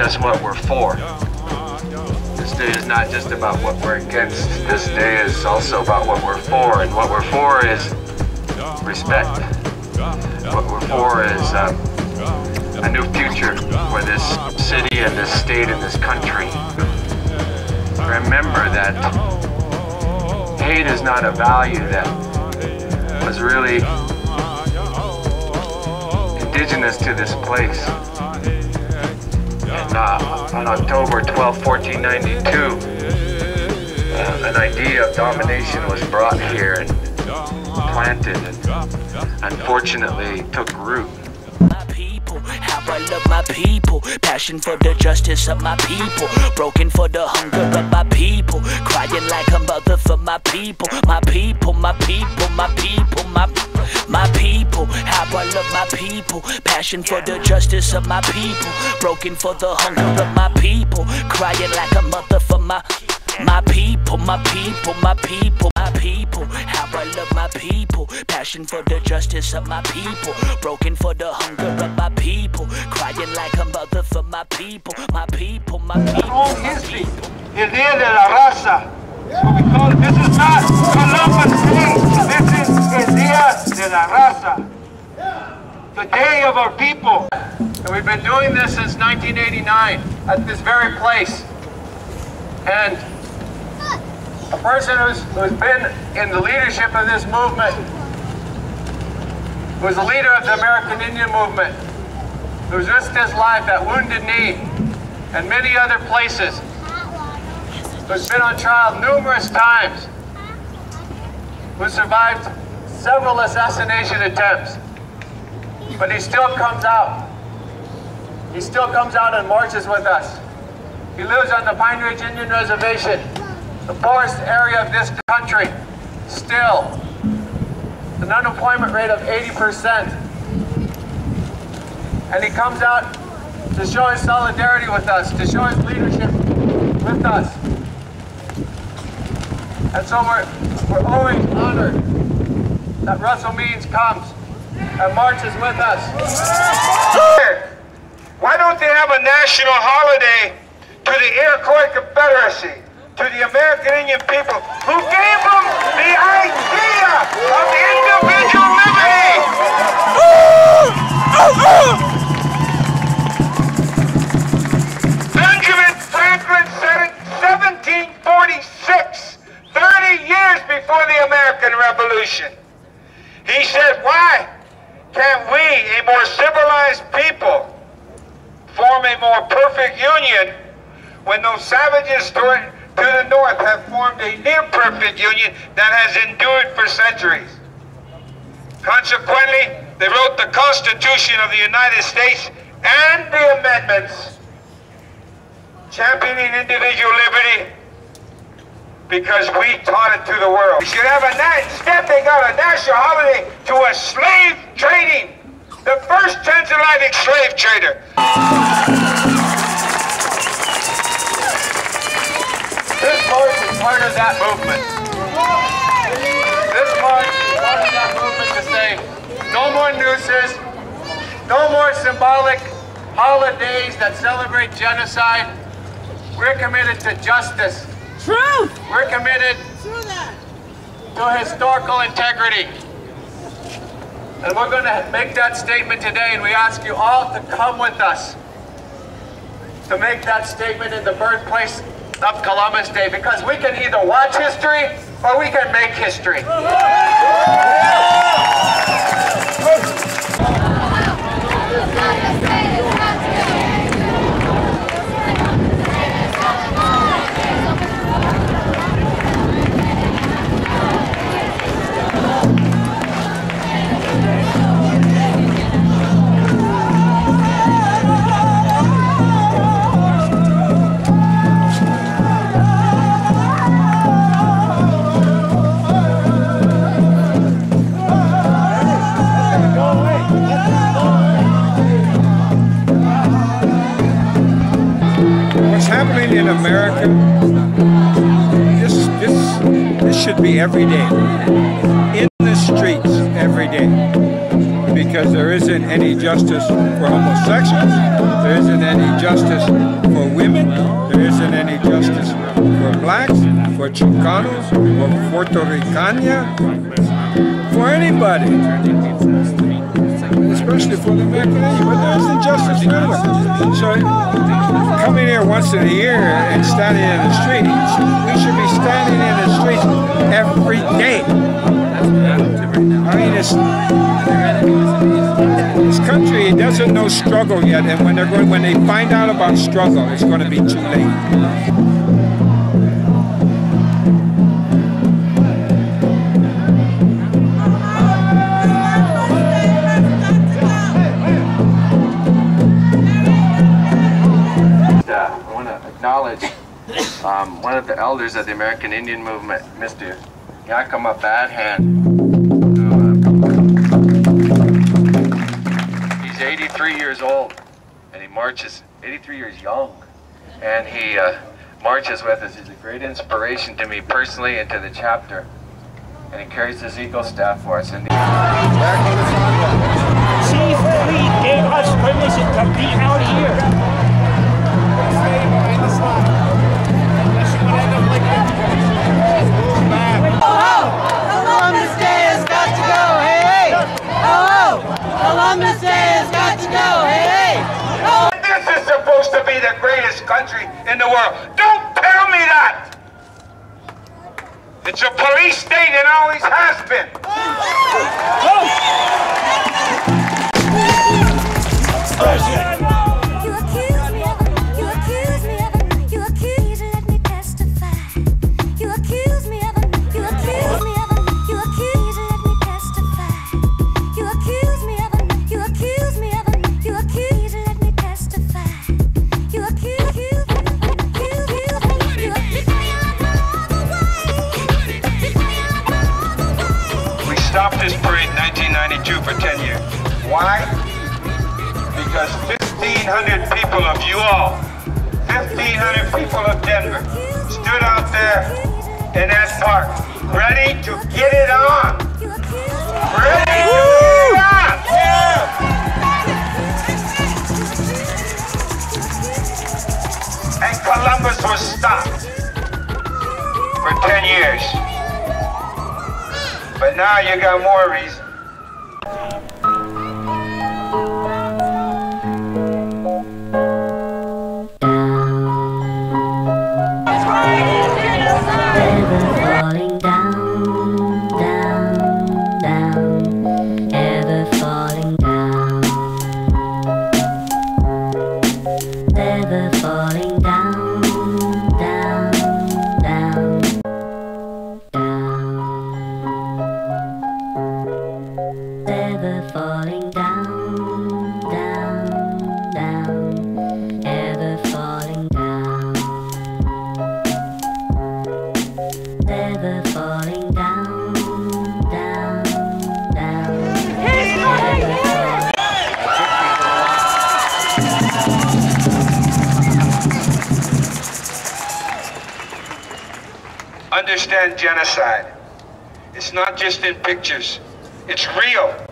us what we're for. This day is not just about what we're against. This day is also about what we're for, and what we're for is respect. What we're for is a new future for this city and this state and this country. Remember that hate is not a value that was really indigenous to this place. And on October 12, 1492, an idea of domination was brought here and planted and unfortunately took root. How I love my people, passion for the justice of my people, broken for the hunger of my people, crying like a mother for my people, my people, my people, my people, my people. How I love my people, passion for the justice of my people, broken for the hunger of my people, crying like a mother for my people, my people, my people, my people. How I love my people, passion for the justice of my people, broken for the hunger of my people, crying like a mother for my people, my people, my people. Our own history, El Día de la Raza. We call it, this is not Columbus Day, this is El Día de la Raza, the day of our people. And we've been doing this since 1989 at this very place. And a person who's been in the leadership of this movement, who's the leader of the American Indian movement, who's risked his life at Wounded Knee and many other places, who's been on trial numerous times, who survived several assassination attempts, but he still comes out. He still comes out and marches with us. He lives on the Pine Ridge Indian Reservation, the poorest area of this country, still. An unemployment rate of 80%. And he comes out to show his solidarity with us, to show his leadership with us. And so we're always honored that Russell Means comes and marches with us. Why don't they have a national holiday to the Iroquois Confederacy, to the American Indian people, who gave them the idea of individual liberty? Benjamin Franklin said in 1746, 30 years before the American Revolution. He said, why can't we, a more civilized people, form a more perfect union when those savages to the north have formed a near-perfect union that has endured for centuries? Consequently, they wrote the Constitution of the United States and the amendments championing individual liberty because we taught it to the world. We should have instead they got a national holiday to a slave trading, the first transatlantic slave trader. This march is part of that movement. This march is part of that movement to say, no more nooses, no more symbolic holidays that celebrate genocide. We're committed to justice. Truth! We're committed to historical integrity. And we're going to make that statement today, and we ask you all to come with us to make that statement in the birthplace of Columbus Day, because we can either watch history or we can make history. In America, this should be every day, in the streets every day, because there isn't any justice for homosexuals, there isn't any justice for women, there isn't any justice for blacks, for Chicanos, for Puerto Ricana, for anybody, especially for the American Indian, but there isn't justice for anyone. So coming here once in a year and standing in the street, we should be standing in the streets every day. I mean, this country doesn't know struggle yet, and when they find out about struggle, it's going to be too late. I want to acknowledge one of the elders of the American Indian movement, Mr. Yakima Badhand. He's 83 years old, and he marches, 83 years young, and he marches with us. He's a great inspiration to me personally and to the chapter, and he carries his eagle staff for us. And Chief Reed gave us permission to be out here. Columbus Day has got to go, hey, hey! Oh, Columbus Day has got to go, hey, hey! Oh. This is supposed to be the greatest country in the world. Don't tell me that! It's a police state and always has been. You accuse me of it, you accuse me of it, you accuse, let me testify. You accuse me of it, you accuse me of it, you accuse, let me testify. You accuse me of it, you accuse me of it, you accuse, let me testify. You accuse, you We stopped this parade in 1992 for 10 years. Why? Because 1,500 people of you all, 1,500 people of Denver, stood out there in that park, ready to get it on. Ready to get it on. And Columbus was stopped for 10 years. But now you got more reason. falling down, down, down, ever falling down, ever falling down, down, down, down, ever falling down, down, down, ever falling down. Ever falling down, down, down. Understand genocide. It's not just in pictures. It's real.